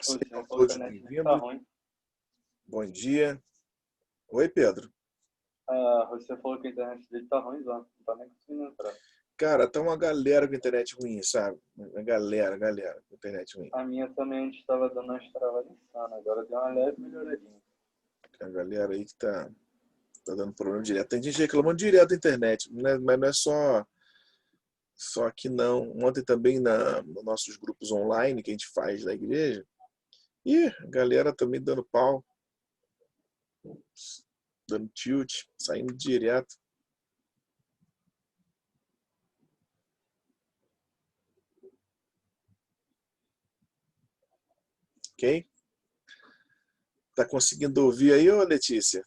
Você Sejam falou que todos a internet dele tá bem-vindos. ruim. Bom dia. Oi, Pedro. Você falou que a internet dele tá ruim, não tá nem conseguindo entrar. Cara, tá uma galera com internet ruim, sabe? Uma galera com internet ruim. A minha também antes estava dando uma travada insana, agora deu uma leve melhoradinha. A galera aí que tá dando problema direto. Tem gente reclamando direto da internet, né? Mas não é só aqui não. Ontem também nos nossos grupos online que a gente faz da igreja. E a galera também dando pau, dando tilt, saindo direto. Ok? Tá conseguindo ouvir aí, ô Letícia?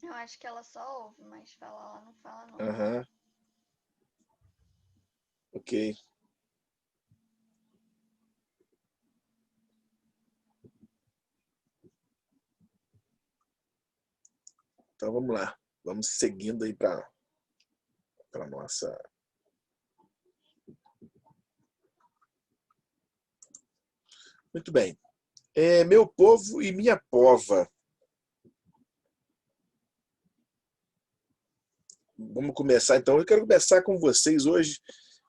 Eu acho que ela só ouve, mas falar ela não fala, não. Aham. Ok. Então vamos lá. Vamos seguindo aí para nossa. Muito bem. Meu povo e minha pova. Vamos começar então. Eu quero começar com vocês hoje.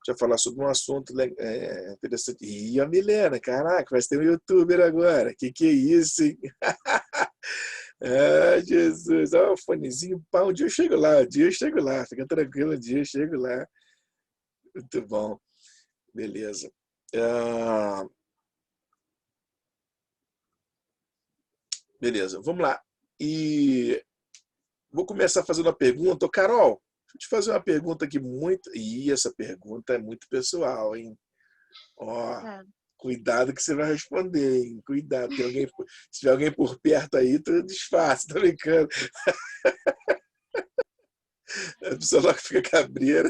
Já falar sobre um assunto interessante. E a Milena, caraca, vai ter um youtuber agora. Que é isso, hein? Ah, Jesus. Ó, o fonezinho, pá, um dia eu chego lá, um dia eu chego lá. Fica tranquilo, um dia eu chego lá. Muito bom. Beleza. Beleza, vamos lá. E vou começar fazendo uma pergunta. Ô, Carol, deixa eu te fazer uma pergunta aqui muito. Ih, essa pergunta é muito pessoal, hein? Ó, Tá. cuidado que você vai responder, hein? Cuidado. Se tiver alguém por perto aí, tu disfarça, tá brincando. A pessoa logo fica cabreira.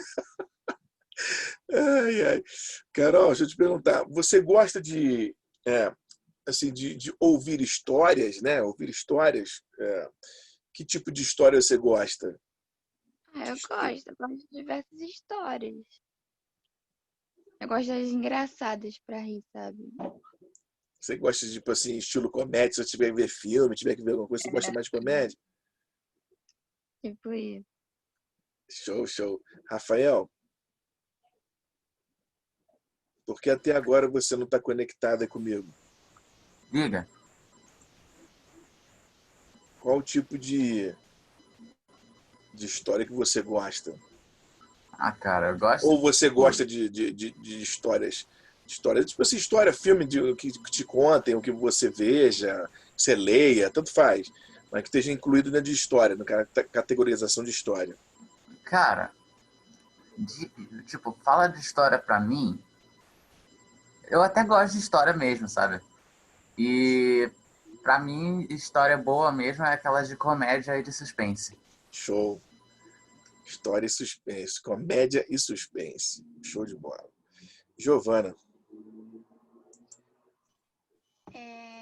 Ai, ai. Carol, deixa eu te perguntar. Você gosta assim, de ouvir histórias, né? Ouvir histórias. Que tipo de história você gosta? Eu gosto de diversas histórias. Eu gosto das engraçadas pra rir, sabe? Você gosta de, tipo assim, estilo comédia? Se eu tiver que ver filme, tiver que ver alguma coisa, você gosta mais de comédia? Tipo isso. Show, show. Rafael, por que até agora você não está conectada comigo? Diga. Qual o tipo de história que você gosta? Ah, cara, eu gosto. Ou você gosta de histórias? História, tipo assim, história, filme que te contem, o que você veja, você leia, tanto faz. Mas que esteja incluído dentro de história, na categorização de história. Cara, tipo, fala de história pra mim. Eu até gosto de história mesmo, sabe? E pra mim, história boa mesmo é aquelas de comédia e de suspense. Show. História e suspense. Comédia e suspense. Show de bola. Giovana.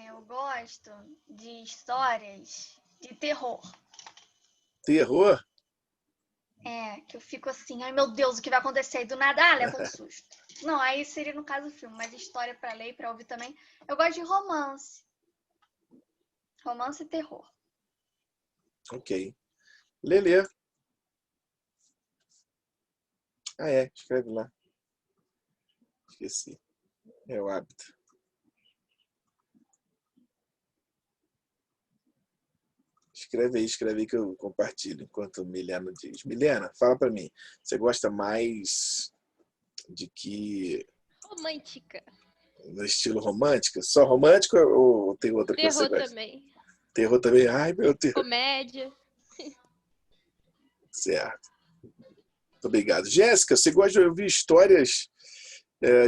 Eu gosto de histórias de terror. Terror? Que eu fico assim, ai meu Deus, o que vai acontecer? E do nada, leva um susto. Não, aí seria no caso do filme, mas história pra ler e pra ouvir também. Eu gosto de romance. Romance e terror. Ok. Lelê. Escreve lá. Esqueci. É o hábito. Escreve aí que eu compartilho enquanto Milena diz. Milena, fala pra mim. Você gosta mais de que Romântica. no estilo romântico? Só romântico ou tem outra que você Terror gosta? também. Terror também? Ai, meu Deus. Comédia. Certo. Muito obrigado. Jéssica, você gosta de ouvir histórias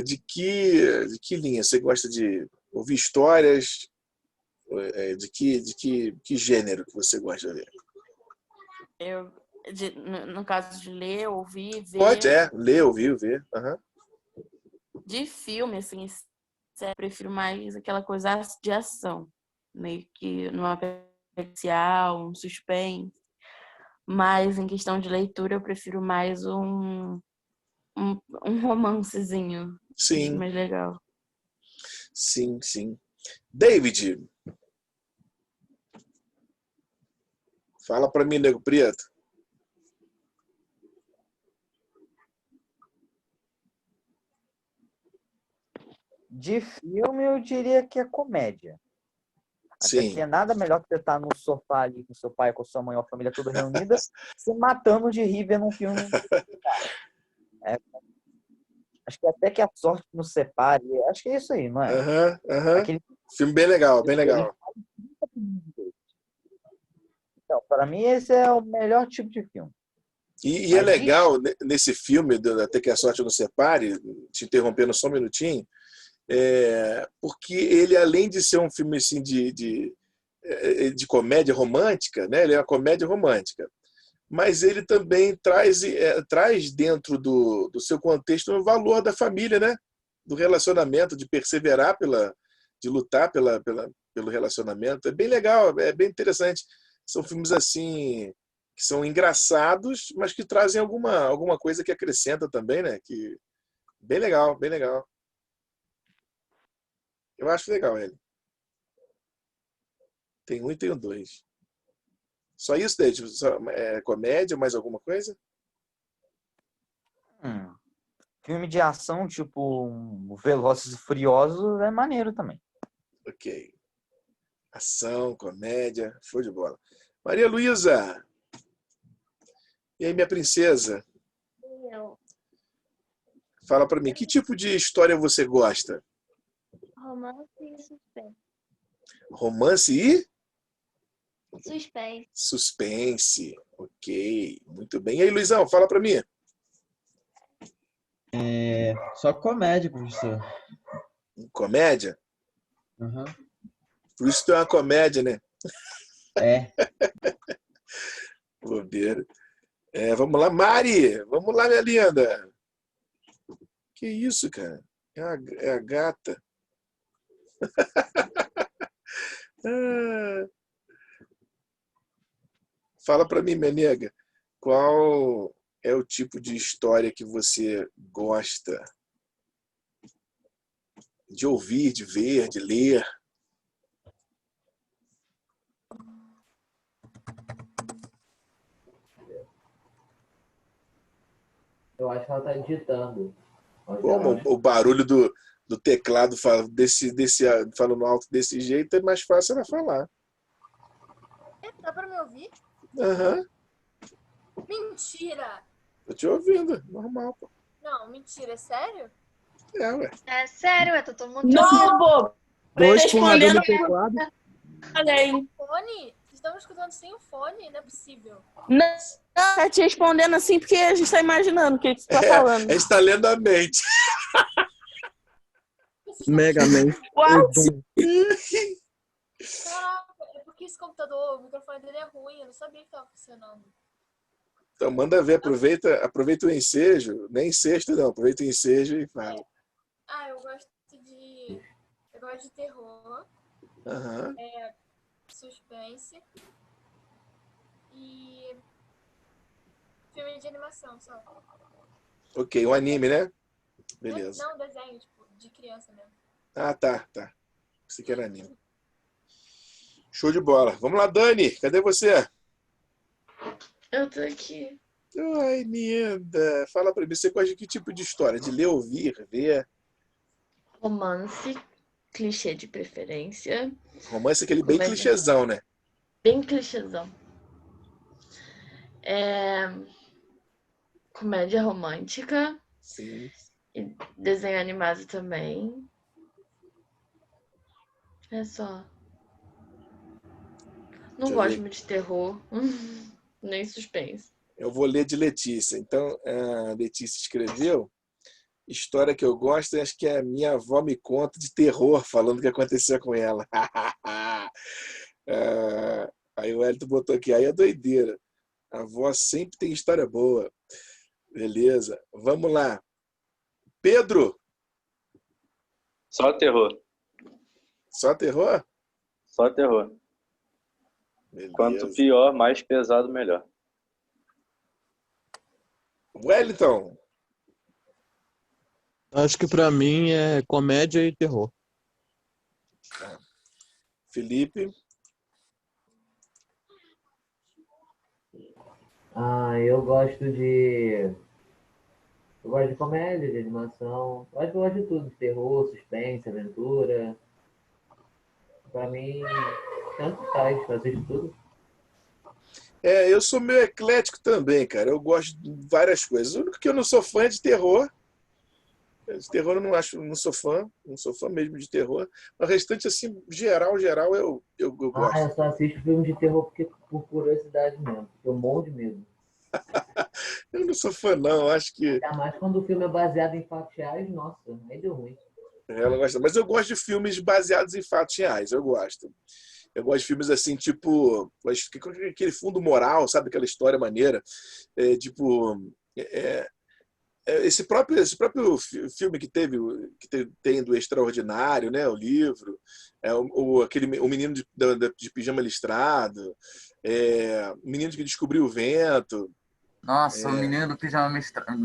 de que linha? Você gosta de ouvir histórias de que gênero que você gosta de ver? No caso de ler, ouvir, ver. Pode, ler, ouvir, ver. Uhum. De filme, assim, eu prefiro mais aquela coisa de ação. Meio que numa especial, um suspense. Mas em questão de leitura, eu prefiro mais um romancezinho. Acho Sim, mais legal. sim, sim. David, fala pra mim, Nego Preto. De filme, eu diria que é comédia. Até Sim. porque é nada melhor que você estar no sofá ali com seu pai, com sua mãe, ou a família toda reunida, se matando de rir vendo um filme. É, acho que até que a sorte nos separe. Acho que é isso aí, não é? Aham, aham. Aquele Filme bem legal, bem ele legal. Então, para mim, esse é o melhor tipo de filme. E é Mas de legal nesse filme, Até que a Sorte Nos Separe, te interrompendo só um minutinho, porque ele, além de ser um filme assim, de comédia romântica, né? Ele é uma comédia romântica, mas ele também traz dentro do seu contexto o valor da família, né? Do relacionamento, de perseverar, de lutar pelo relacionamento. É bem legal, é bem interessante. São filmes assim que são engraçados, mas que trazem alguma coisa que acrescenta também, né? Que bem legal, bem legal. Eu acho legal ele. Tem um e tem o dois. Só isso, David? Comédia, mais alguma coisa? filme de ação, tipo Velozes e Furiosos, é maneiro também. Ok. Ação, comédia, show de bola. Maria Luísa, e aí, minha princesa? Eu. Fala pra mim, que tipo de história você gosta? Romance e suspense. Romance e Suspense. suspense. Ok, muito bem. E aí, Luizão, fala pra mim. Só comédia, professor. Comédia? Aham. Por isso que é uma comédia, né? É. Bobeira. Vamos lá, Mari. Vamos lá, minha linda. Que isso, cara? É a gata. Ah. Fala pra mim, minha nega. Qual é o tipo de história que você gosta de ouvir, de ver, de ler? Eu acho que ela tá digitando. Como o barulho do teclado falando alto desse jeito é mais fácil ela falar. Dá pra me ouvir? Aham, Mentira! tô te ouvindo, normal, pô. Não, mentira, é sério? Ué. É sério, tá todo mundo te ouvindo. Não, bobo! Dois porradão Respondendo no teclado. Olha aí. Fone? Vocês estão me escutando sem o fone? Não é possível. Não, tá te respondendo assim porque a gente tá imaginando o que você tá falando. A gente tá lendo a mente. Mega Man. Quase. Caraca, é porque esse computador, o microfone dele é ruim, eu não sabia que tava funcionando. Então manda ver, aproveita o ensejo, nem sexto não, aproveita o ensejo e fala. Ah, eu gosto de terror, Aham. suspense e filme de animação só. Ok, um anime, né? Beleza. Não, desenho, tipo, de criança mesmo. Ah, tá. Você quer anime. Show de bola. Vamos lá, Dani. Cadê você? Eu tô aqui. Ai, linda. Fala pra mim, você gosta de que tipo de história? De ler, ouvir, ver? Romance, clichê de preferência. Romance aquele bem Comédia. clichêzão, né? Bem clichêzão. Comédia romântica. Sim. E desenho animado também. É só. Não Deixa eu gosto ver. muito de terror. Nem suspense. Eu vou ler de Letícia. Então, a Letícia escreveu história que eu gosto, acho que a minha avó me conta de terror, falando o que aconteceu com ela. Aí o Hélio botou aqui, aí é doideira. A avó sempre tem história boa. Beleza, vamos lá. Pedro, Só terror. só terror? Só terror. Beleza. Quanto pior, mais pesado, melhor. Wellington, Acho que pra mim é comédia e terror. Felipe, Eu gosto de comédia, de animação. Eu acho que eu gosto de tudo. Terror, suspense, aventura. Pra mim, tanto faz, eu assisto tudo. eu sou meio eclético também, cara. Eu gosto de várias coisas. O único que eu não sou fã é de terror. De terror eu não acho, não sou fã mesmo de terror. O restante, assim, geral, eu gosto. Eu só assisto filme de terror por curiosidade mesmo, porque eu morro de medo. Eu não sou fã, não. Eu acho que Ainda mais quando o filme é baseado em fatos reais, nossa, aí deu ruim. ela gosta. Mas eu gosto de filmes baseados em fatos reais. Eu gosto. Eu gosto de filmes assim, tipo, acho que com aquele fundo moral, sabe? Aquela história maneira. Tipo, é, filme tem do Extraordinário, né? O livro, o menino de pijama listrado, o menino que descobriu o vento. Nossa, o Menino do Pijama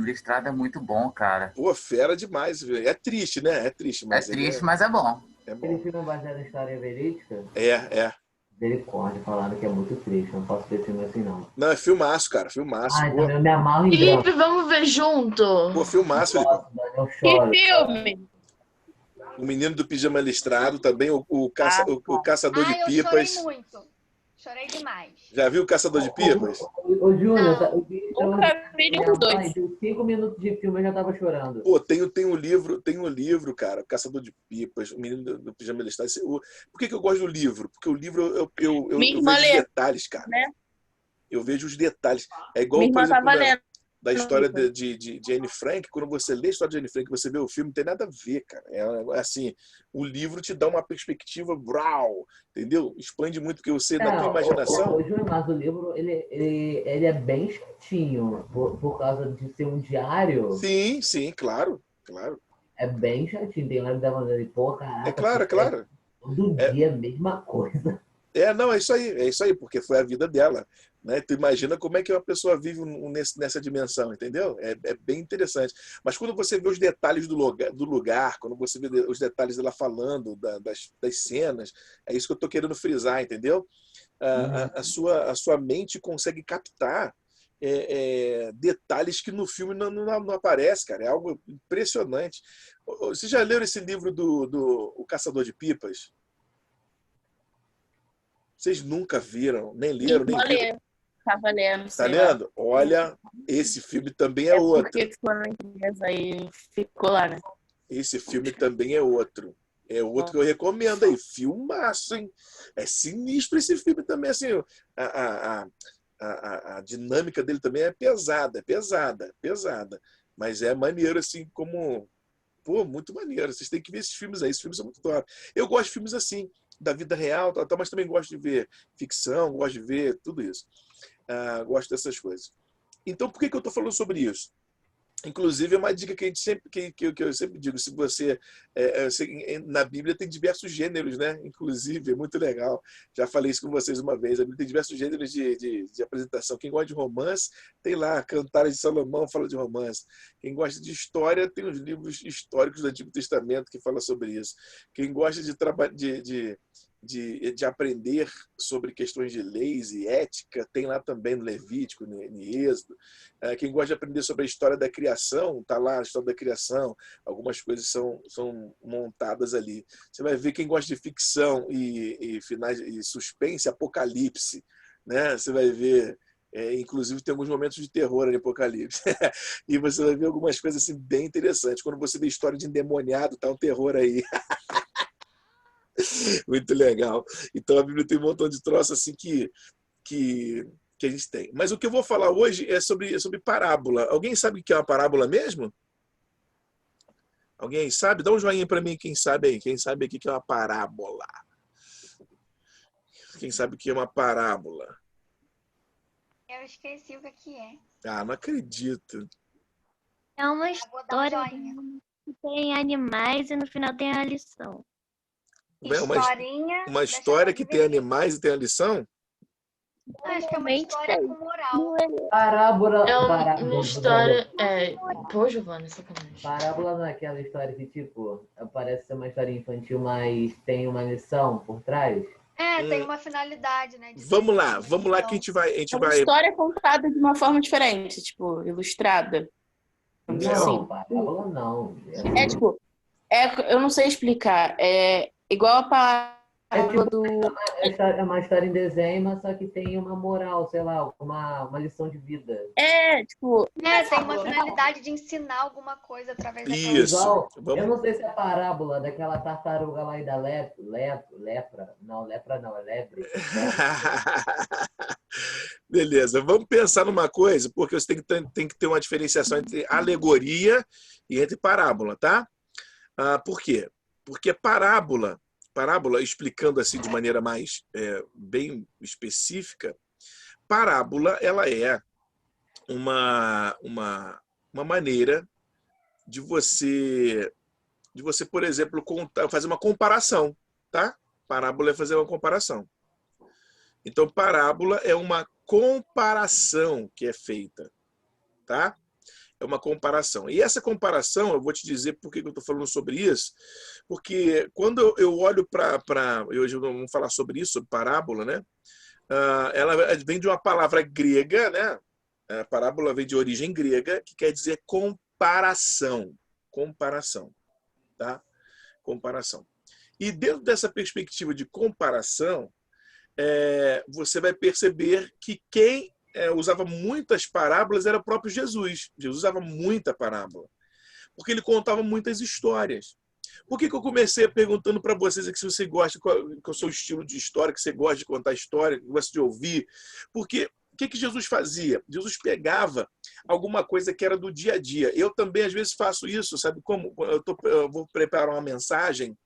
Listrado é muito bom, cara. Pô, fera demais. É triste, né? É triste, É mas ele triste, mas é bom. é Aquele bom. filme é baseado em história verídica, É. misericórdia, falaram que é muito triste, não posso ver filme assim não. Não, é filmaço, cara. Filmaço. Então eu me amarro em Felipe, drama. vamos ver junto. Pô, filmaço, Felipe. Nossa, mano, eu Que choro. filme? O menino do pijama listrado também, o caçador de Ai, eu chorei pipas. muito. Chorei demais. Já viu o caçador de pipas? Ô, Júnior, Não. eu vi Nunca vi nenhum dos dois. deu 5 minutos de filme eu já tava chorando. Pô, tem um livro, cara, Caçador de Pipas, o menino do pijama listrado. Por que eu gosto do livro? Porque o livro Minha eu irmã vejo os lê, detalhes, cara. né? Eu vejo os detalhes. É igual, Minha por irmã exemplo, tava lendo. da história de Anne Frank. Quando você lê a história de Anne Frank, você vê o filme, não tem nada a ver, cara. É assim, o livro te dá uma perspectiva, brau, entendeu? Expande muito, porque você, na tua imaginação... Ô, Júnior, mas o livro, ele é bem chatinho, por causa de ser um diário. Sim, claro. É bem chatinho, tem hora que dá vontade de, pô, caraca. É claro. Todo dia a mesma coisa. Não, é isso aí, porque foi a vida dela, né? Tu imagina como é que uma pessoa vive nessa dimensão, entendeu? É bem interessante. Mas quando você vê os detalhes do lugar, quando você vê os detalhes dela falando, das cenas, é isso que eu tô querendo frisar, entendeu? A sua mente consegue captar detalhes que no filme não aparece, cara. É algo impressionante. Vocês já leram esse livro do O Caçador de Pipas? Vocês nunca viram, nem leram, nem viram. Tava lendo, Tá sei lá. lendo? Olha, esse filme também é outro. Porque ficou na empresa aí, ficou lá, né? Esse filme também é outro. É outro que eu recomendo aí. Filmaço, hein? É sinistro esse filme também, assim. A dinâmica dele também é pesada. Mas é maneiro, assim, como... Pô, muito maneiro. Vocês têm que ver esses filmes aí. Esses filmes são muito top. Eu gosto de filmes assim, da vida real, mas também gosto de ver ficção, gosto de ver tudo isso. Gosto dessas coisas. Então, por que eu estou falando sobre isso? Inclusive, é uma dica que eu sempre digo, se você na Bíblia tem diversos gêneros, né? Inclusive, é muito legal. Já falei isso com vocês uma vez. A Bíblia tem diversos gêneros de apresentação. Quem gosta de romance, tem lá Cantares de Salomão, fala de romance. Quem gosta de história, tem os livros históricos do Antigo Testamento que fala sobre isso. Quem gosta de aprender sobre questões de leis e ética, tem lá também no Levítico, no Êxodo. Quem gosta de aprender sobre a história da criação, está lá a história da criação, algumas coisas são montadas ali. Você vai ver quem gosta de ficção e finais e suspense, Apocalipse, né? Você vai ver, inclusive tem alguns momentos de terror no Apocalipse. E você vai ver algumas coisas assim, bem interessantes. Quando você vê história de endemoniado, tá um terror aí. Muito legal. Então a Bíblia tem um montão de troços assim que a gente tem. Mas o que eu vou falar hoje é sobre parábola. Alguém sabe o que é uma parábola mesmo? Alguém sabe? Dá um joinha para mim, quem sabe aí. Quem sabe aqui que é uma parábola? Quem sabe o que é uma parábola? Eu esqueci o que é. Não acredito. É uma Vou dar um história joinha. que tem animais e no final tem a lição. Uma Historinha. história que tem animais e tem a lição? Acho que é uma Normalmente história tem. com moral. Parábola. É uma Parábola, história. Pô, Giovanni, sacanagem. Parábola não é aquela história que, tipo, parece ser uma história infantil, mas tem uma lição por trás? É, tem uma finalidade, né? De Vamos ser lá, uma vamos lá que lição. a gente É uma vai. história contada de uma forma diferente, tipo, ilustrada. Vamos dizer Não, assim. parábola não. É tipo, eu não sei explicar. É igual a É parábola tipo, do. é uma história em desenho, mas só que tem uma moral, sei lá, uma lição de vida. É, tipo, É, tem uma finalidade de ensinar alguma coisa através daquela Isso. Igual, eu Vamos. não sei se é a parábola daquela tartaruga lá e da lepra. Não, lepra não, é lebre. Beleza, vamos pensar numa coisa, porque você tem que ter uma diferenciação entre alegoria e entre parábola, tá? Por quê? Porque parábola, explicando assim de maneira mais bem específica, parábola ela é uma maneira de você, por exemplo, fazer uma comparação, tá? Parábola é fazer uma comparação. Então, parábola é uma comparação que é feita, tá? É uma comparação. E essa comparação, eu vou te dizer por que eu estou falando sobre isso, porque quando eu olho para... Hoje vamos falar sobre isso, sobre parábola, né? Ela vem de uma palavra grega, né? A parábola vem de origem grega, que quer dizer comparação. Comparação, tá? Comparação. E dentro dessa perspectiva de comparação, você vai perceber que quem usava muitas parábolas era o próprio Jesus. Jesus usava muita parábola, porque ele contava muitas histórias. Por que eu comecei perguntando para vocês aqui se você gosta, qual é o seu estilo de história, que você gosta de contar história, que gosta de ouvir? Porque o que Jesus fazia? Jesus pegava alguma coisa que era do dia a dia. Eu também, às vezes, faço isso, sabe como? Eu vou preparar uma mensagem,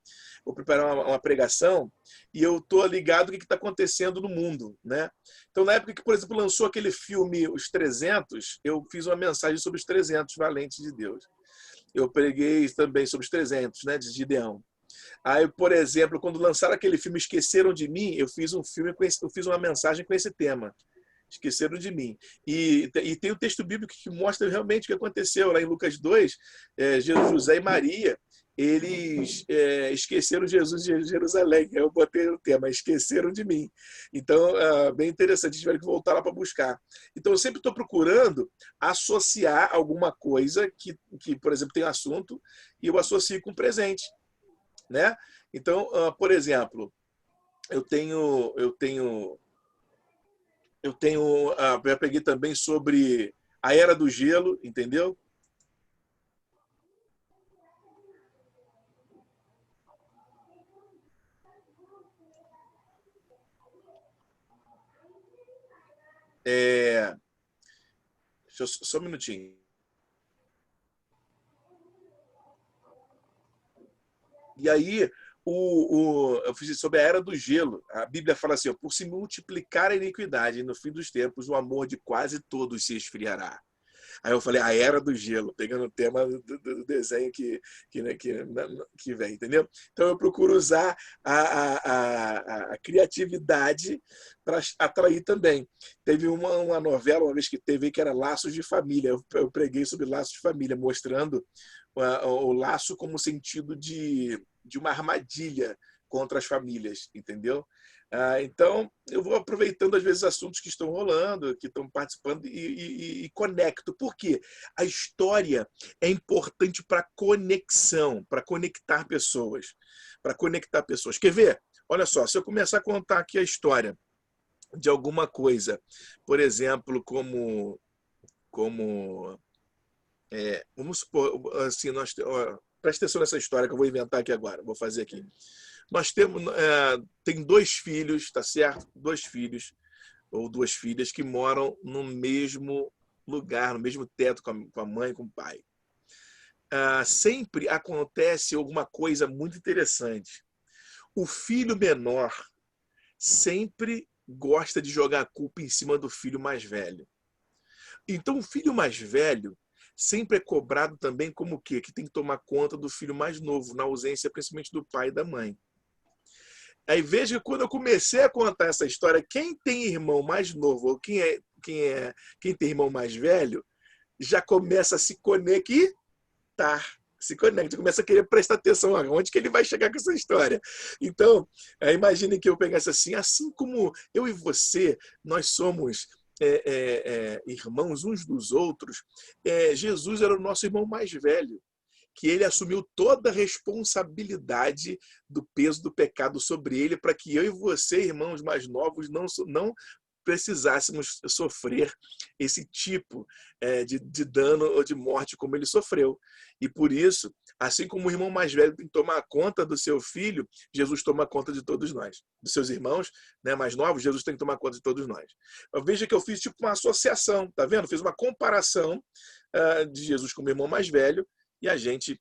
vou preparar uma pregação, e eu estou ligado o que está acontecendo no mundo, né? Então, na época que, por exemplo, lançou aquele filme Os 300, eu fiz uma mensagem sobre os 300 valentes de Deus. Eu preguei também sobre os 300, né, de Gideão. Aí, por exemplo, quando lançaram aquele filme Esqueceram de Mim, eu fiz uma mensagem com esse tema. Esqueceram de mim. E tem o texto bíblico que mostra realmente o que aconteceu lá em Lucas 2, José e Maria, eles esqueceram Jesus de Jerusalém. Eu botei o tema, esqueceram de mim. Então, bem interessante, tiveram que voltar lá para buscar. Então, eu sempre estou procurando associar alguma coisa que, por exemplo, tem um assunto e eu associo com o presente, né? Então, por exemplo, eu peguei também sobre a Era do Gelo, entendeu? Só um minutinho. E aí, eu fiz sobre a Era do Gelo. A Bíblia fala assim, por se multiplicar a iniquidade, no fim dos tempos, o amor de quase todos se esfriará. Aí eu falei, a Era do Gelo, pegando o tema do desenho que vem, entendeu? Então eu procuro usar a criatividade para atrair também. Teve uma novela, uma vez que teve, que era Laços de Família. Eu preguei sobre Laços de Família, mostrando o laço como sentido de uma armadilha contra as famílias, entendeu? Então, eu vou aproveitando, às vezes, assuntos que estão rolando, que estão participando e conecto. Por quê? A história é importante para conexão, para conectar pessoas. Para conectar pessoas. Quer ver? Olha só, se eu começar a contar aqui a história de alguma coisa, por exemplo, como vamos supor, assim, presta atenção nessa história que eu vou inventar aqui agora, vou fazer aqui. Nós tem 2 filhos, tá certo? 2 filhos ou 2 filhas que moram no mesmo lugar, no mesmo teto com a mãe e com o pai. Sempre acontece alguma coisa muito interessante. O filho menor sempre gosta de jogar a culpa em cima do filho mais velho. Então, o filho mais velho sempre é cobrado também como o quê? Que tem que tomar conta do filho mais novo, na ausência principalmente do pai e da mãe. Aí veja que quando eu comecei a contar essa história, quem tem irmão mais novo ou quem tem irmão mais velho, já começa a se conectar. Se conecta, começa a querer prestar atenção onde que ele vai chegar com essa história. Então, imagine que eu pegasse assim como eu e você, nós somos irmãos uns dos outros, Jesus era o nosso irmão mais velho, que ele assumiu toda a responsabilidade do peso do pecado sobre ele, para que eu e você, irmãos mais novos, não precisássemos sofrer esse tipo de dano ou de morte como ele sofreu. E por isso, assim como o irmão mais velho tem que tomar conta do seu filho, Jesus toma conta de todos nós. Dos seus irmãos, né, mais novos, Jesus tem que tomar conta de todos nós. Veja que eu fiz tipo uma associação, tá vendo? Fiz uma comparação de Jesus com o irmão mais velho e a gente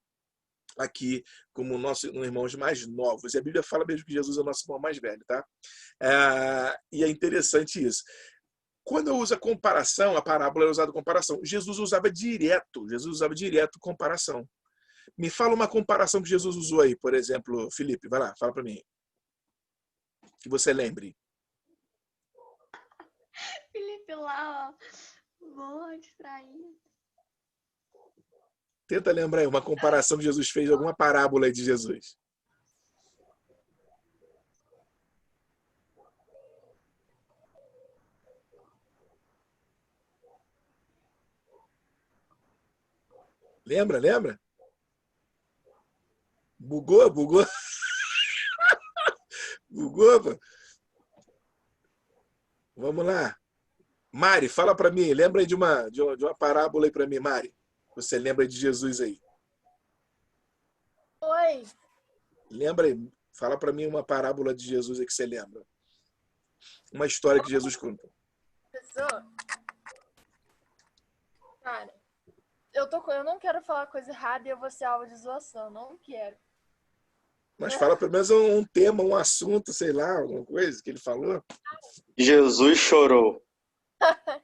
aqui como nossos irmãos mais novos. E a Bíblia fala mesmo que Jesus é o nosso irmão mais velho, tá? E é interessante isso. Quando eu uso a comparação, a parábola é usada comparação. Jesus usava direto comparação. Me fala uma comparação que Jesus usou aí, por exemplo, Felipe, vai lá, fala para mim. Que você lembre. Felipe lá, ó. Boa, distraído. Tenta lembrar aí uma comparação que Jesus fez, alguma parábola aí de Jesus. Lembra? Bugou? Bugou, pô. Vamos lá. Mari, fala para mim. Lembra aí de uma parábola aí para mim, Mari. Você lembra de Jesus aí? Oi. Lembra aí. Fala para mim uma parábola de Jesus aí que você lembra. Uma história que Jesus contou. Professor? Cara, eu não quero falar coisa errada e eu vou ser alvo de zoação. Não quero. Mas fala pelo menos um tema, um assunto, sei lá, alguma coisa que ele falou. Jesus chorou.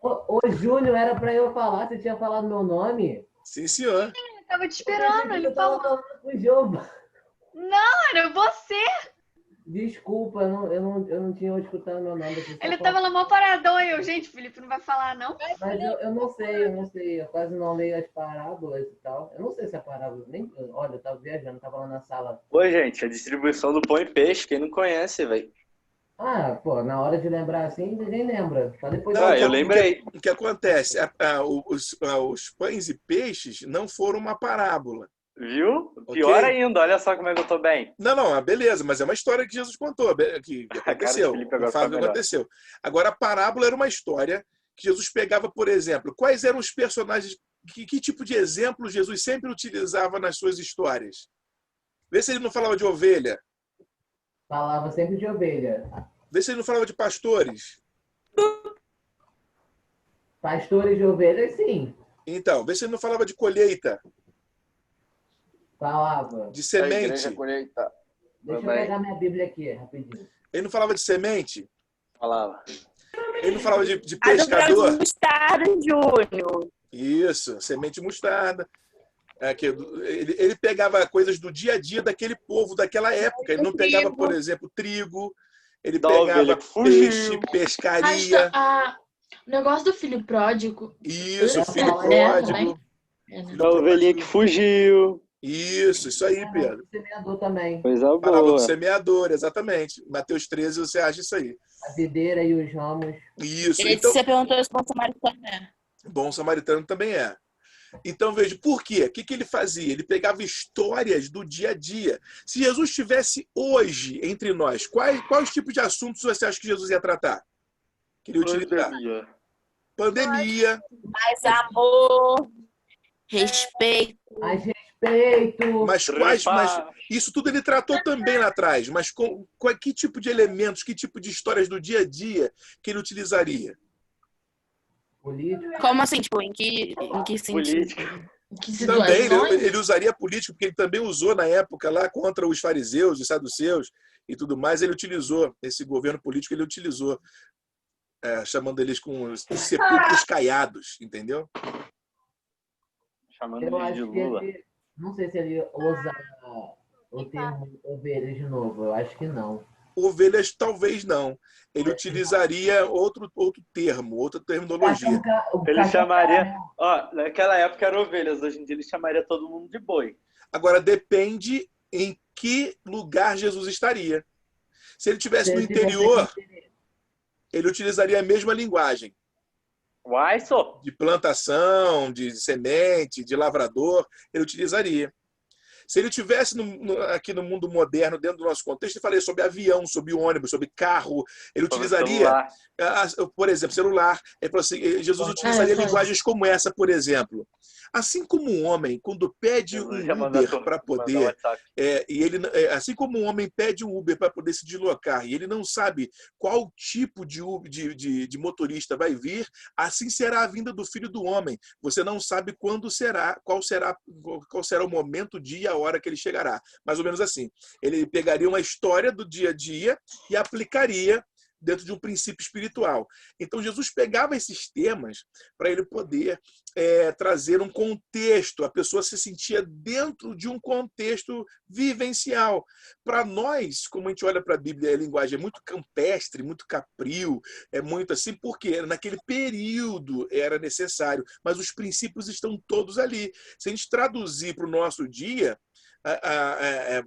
Ô, Júnior, era pra eu falar, você tinha falado meu nome? Sim, senhor. Eu tava te esperando, ele falou. falando com o Joba. Não, era você. Desculpa, eu não tinha escutado meu nome. Ele tava lá mó paradão e eu, gente, Felipe não vai falar, não? Mas eu não sei. Eu quase não leio as parábolas e tal. Eu não sei se é parábola. Olha, eu tava viajando, tava lá na sala. Pô, gente, a distribuição do pão e peixe, quem não conhece, velho? Ah, pô, na hora de lembrar assim, ninguém lembra. Só depois Não, eu lembrei. O que acontece? Os pães e peixes não foram uma parábola. Viu? Ok? Pior ainda, olha só como é que eu tô bem. Não, beleza, mas é uma história que Jesus contou, que aconteceu. Felipe agora Um fato tá que melhor. aconteceu. Agora, a parábola era uma história que Jesus pegava, por exemplo, quais eram os personagens, que tipo de exemplo Jesus sempre utilizava nas suas histórias? Vê se ele não falava de ovelha. falava sempre de ovelha. Vê se ele não falava de pastores. Pastores de ovelhas, sim. Então, vê se ele não falava de colheita, Falava. de A igreja semente. colheita. Deixa eu Também. pegar minha Bíblia aqui, rapidinho. Ele não falava de semente. Falava. Ele não falava de A do grão pescador. de mostarda, Júnior. Isso, semente de mostarda. Ele pegava coisas do dia a dia daquele povo, daquela época. Ele não pegava, por exemplo, trigo. Ele Da pegava ovelha que peixe, fugiu. pescaria. O negócio do filho pródigo. Isso, filho É, pródigo. Da ovelhinha que fugiu. Isso aí, Pedro. Semeador também. Coisa Parábola do boa. semeador, exatamente. Mateus 13, você acha isso aí. A videira e os ramos. Isso. E Então, você perguntou isso para o samaritano, né? bom samaritano também é. Então, veja, por quê? O que ele fazia? Ele pegava histórias do dia a dia. Se Jesus estivesse hoje entre nós, quais tipos de assuntos você acha que Jesus ia tratar? Que ele ia utilizar? Pandemia. Mais amor, respeito. Mais respeito. Mas isso tudo ele tratou também lá atrás. Mas que tipo de elementos, que tipo de histórias do dia a dia que ele utilizaria? Político. Como assim? Tipo, em que sentido? Também, ele usaria político, porque ele também usou na época lá contra os fariseus, os saduceus e tudo mais. Ele utilizou, esse governo político, ele utilizou, chamando eles com os sepulcros caiados, entendeu? Chamando Eu ele de acho que Lula. ele... Não sei se ele usa o termo ovelha de novo. Eu acho que não. Ovelhas talvez não. Ele utilizaria outro termo, outra terminologia. Ele chamaria... Ó, naquela época eram ovelhas, hoje em dia ele chamaria todo mundo de boi. Agora, depende em que lugar Jesus estaria. Se ele estivesse no interior, ele utilizaria a mesma linguagem. Uai, só. De plantação, de semente, de lavrador, ele utilizaria. Se ele estivesse aqui no mundo moderno, dentro do nosso contexto, eu falei sobre avião, sobre ônibus, sobre carro, ele utilizaria, por exemplo, celular. Ele falou assim, Jesus utilizaria linguagens como essa, por exemplo. Assim como um homem, quando pede um Uber para poder, assim como um homem pede um Uber para poder se deslocar e ele não sabe qual tipo de motorista vai vir, assim será a vinda do Filho do Homem. Você não sabe quando será, qual será o momento, o dia, a hora que ele chegará. Mais ou menos assim. Ele pegaria uma história do dia a dia e aplicaria dentro de um princípio espiritual. Então, Jesus pegava esses temas para ele poder trazer um contexto. A pessoa se sentia dentro de um contexto vivencial. Para nós, como a gente olha para a Bíblia, a linguagem é muito campestre, muito capril, é muito assim, porque naquele período era necessário, mas os princípios estão todos ali. Se a gente traduzir para o nosso dia,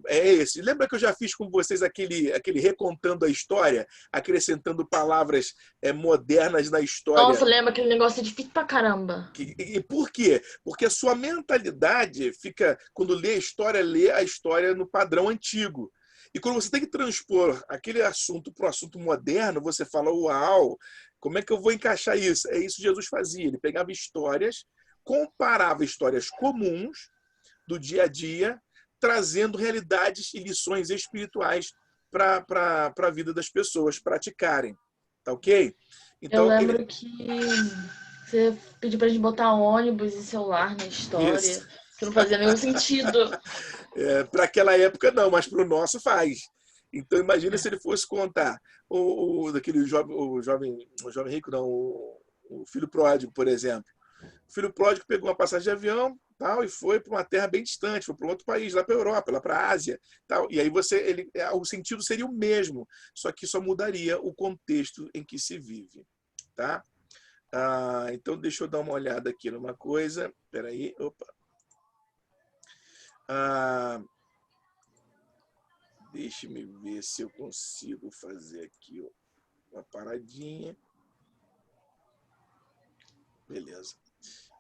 é esse. Lembra que eu já fiz com vocês aquele recontando a história, acrescentando palavras modernas na história? Nossa, lembra aquele negócio difícil pra caramba. E por quê? Porque a sua mentalidade fica, quando lê a história no padrão antigo. E quando você tem que transpor aquele assunto para o assunto moderno, você fala, uau, como é que eu vou encaixar isso? É isso que Jesus fazia. Ele pegava histórias, comparava histórias comuns do dia a dia, trazendo realidades e lições espirituais para a vida das pessoas praticarem. Tá ok? Então, eu lembro que você pediu pra gente botar ônibus e celular na história, Isso. que não fazia nenhum sentido. Para aquela época não, mas para o nosso faz. Então imagina se ele fosse contar daquele jovem rico, não, o filho pródigo, por exemplo. O filho pródigo pegou uma passagem de avião, tal, e foi para uma terra bem distante, foi para um outro país, lá para a Europa, lá para a Ásia, tal. E aí o sentido seria o mesmo, só que só mudaria o contexto em que se vive, tá? Então deixa eu dar uma olhada aqui numa coisa. Espera aí, opa. Deixe-me ver se eu consigo fazer aqui uma paradinha. Beleza.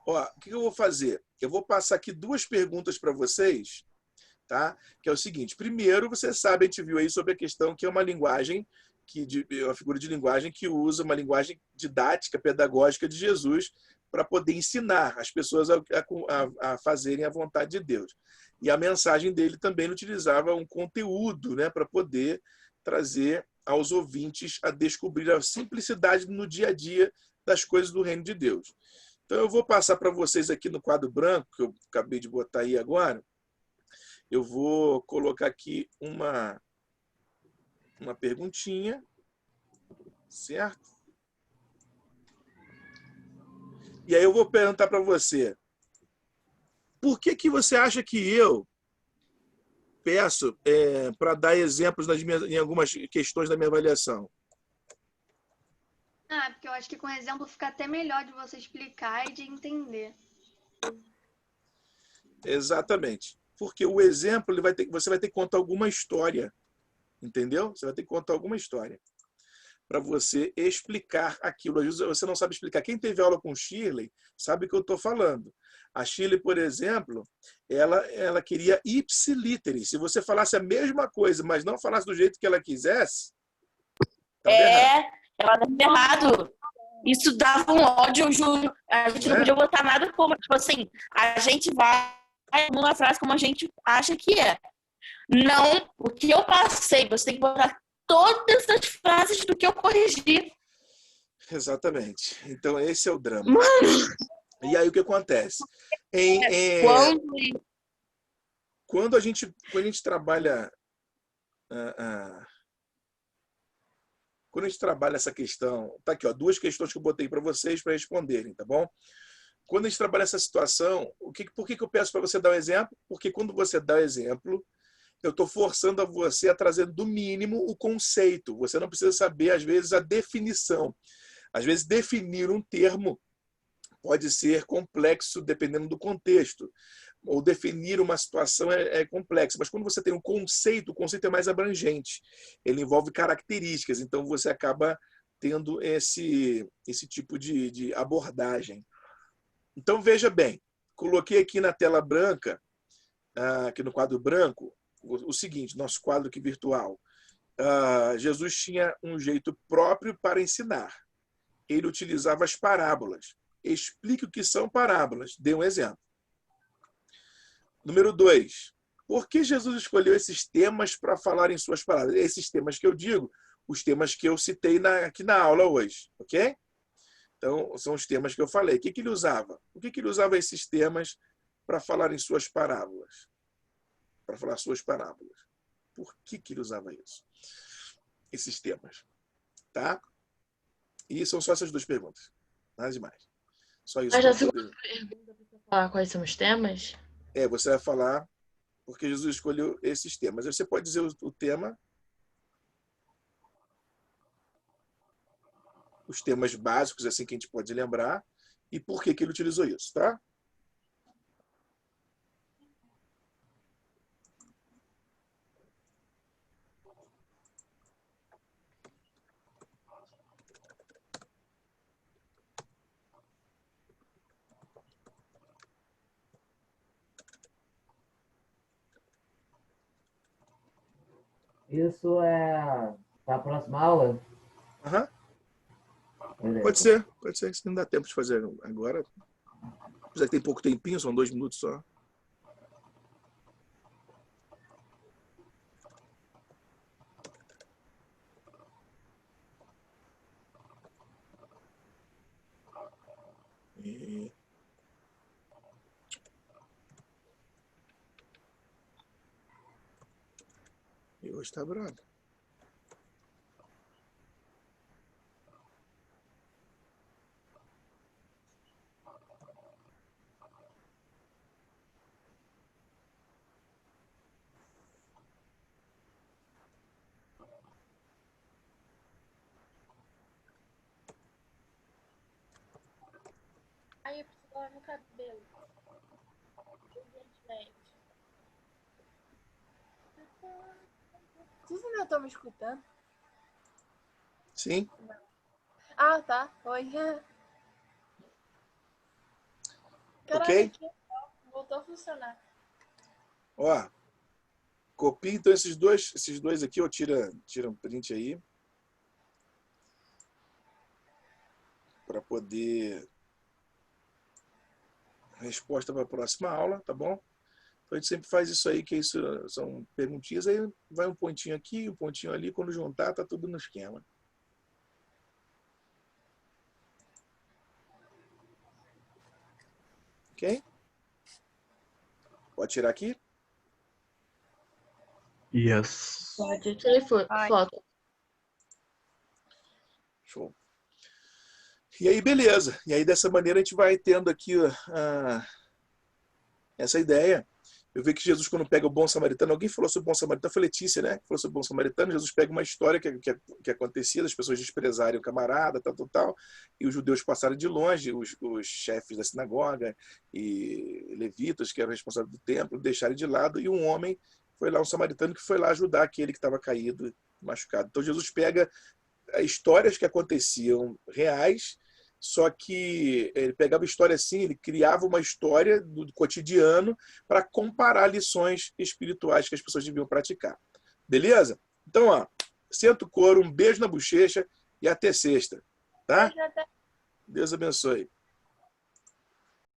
Ó, o que eu vou fazer? Eu vou passar aqui 2 perguntas para vocês, tá? Que é o seguinte. Primeiro, você sabe, a gente viu aí sobre a questão que é uma linguagem, uma figura de linguagem que usa uma linguagem didática, pedagógica de Jesus para poder ensinar as pessoas a fazerem a vontade de Deus. E a mensagem dele também utilizava um conteúdo, né, para poder trazer aos ouvintes a descobrir a simplicidade no dia a dia das coisas do reino de Deus. Então eu vou passar para vocês aqui no quadro branco, que eu acabei de botar aí agora, eu vou colocar aqui uma perguntinha, certo? E aí eu vou perguntar para você, por que você acha que eu peço para dar exemplos em algumas questões da minha avaliação? Porque eu acho que com exemplo fica até melhor de você explicar e de entender. Exatamente. Porque o exemplo você vai ter que contar alguma história. Entendeu? Você vai ter que contar alguma história para você explicar aquilo. Às vezes você não sabe explicar. Quem teve aula com Shirley sabe o que eu estou falando. A Shirley, por exemplo, ela queria ipsilítere. Se você falasse a mesma coisa, mas não falasse do jeito que ela quisesse, tá errado. Ela estava errado. Isso dava um ódio, eu juro. A gente não podia botar nada como, tipo assim, a gente vai numa frase como a gente acha que é. Não, o que eu passei, você tem que botar todas as frases do que eu corrigi. Exatamente. Então esse é o drama. E aí o que acontece? Quando a gente trabalha quando a gente trabalha essa questão, tá aqui, ó, 2 questões que eu botei para vocês para responderem, tá bom? Quando a gente trabalha essa situação, por que eu peço para você dar um exemplo? Porque quando você dá o exemplo, eu estou forçando a você a trazer do mínimo o conceito. Você não precisa saber, às vezes, a definição. Às vezes, definir um termo pode ser complexo dependendo do contexto. Ou definir uma situação é complexo. Mas quando você tem um conceito, o conceito é mais abrangente. Ele envolve características. Então, você acaba tendo esse tipo de abordagem. Então, veja bem. Coloquei aqui na tela branca, aqui no quadro branco, o seguinte, nosso quadro aqui virtual. Jesus tinha um jeito próprio para ensinar. Ele utilizava as parábolas. Explique o que são parábolas. Dê um exemplo. Número 2. Por que Jesus escolheu esses temas para falar em suas palavras? Esses temas que eu digo, os temas que eu citei aqui na aula hoje. Ok? Então, são os temas que eu falei. O que ele usava? Por que ele usava esses temas para falar em suas parábolas? Para falar suas parábolas. Por que ele usava isso? Esses temas. Tá? E são só essas duas perguntas. Nada demais. Só isso. Mas a segunda pergunta, para falar quais são os temas? Você vai falar porque Jesus escolheu esses temas. Você pode dizer o tema, os temas básicos assim que a gente pode lembrar e por que ele utilizou isso, tá? Isso é para a próxima aula? Aham. Beleza. Pode ser, se não dá tempo de fazer agora. Já tem pouco tempinho, são 2 minutos só. E hoje tá bravo. Aí eu preciso lavar meu cabelo. Urgentemente. Vocês ainda estão me escutando? Sim. Ah, tá. Oi. Caraca, Ok? que legal. Voltou a funcionar. Ó, copia então esses dois aqui, ó, tira um print aí. Para poder resposta para a próxima aula, tá bom? Então a gente sempre faz isso aí, que isso são perguntinhas, aí vai um pontinho aqui, um pontinho ali, quando juntar tá tudo no esquema. Ok? Pode tirar aqui? Yes. Pode. Tirei foto. Show. E aí, beleza. E aí, dessa maneira, a gente vai tendo aqui essa ideia. Eu vejo que Jesus, quando pega o bom samaritano, alguém falou sobre o bom samaritano, foi Letícia, né? Falou sobre o bom samaritano. Jesus pega uma história que acontecia, das pessoas desprezarem o camarada, tal, e os judeus passaram de longe, os chefes da sinagoga e levitas, que eram responsáveis do templo, deixaram de lado, e um homem foi lá, um samaritano, que foi lá ajudar aquele que estava caído, machucado. Então, Jesus pega histórias que aconteciam reais, só que ele pegava história assim, ele criava uma história do cotidiano para comparar lições espirituais que as pessoas deviam praticar. Beleza? Então, ó, senta o couro, um beijo na bochecha e até sexta, tá? Deus abençoe.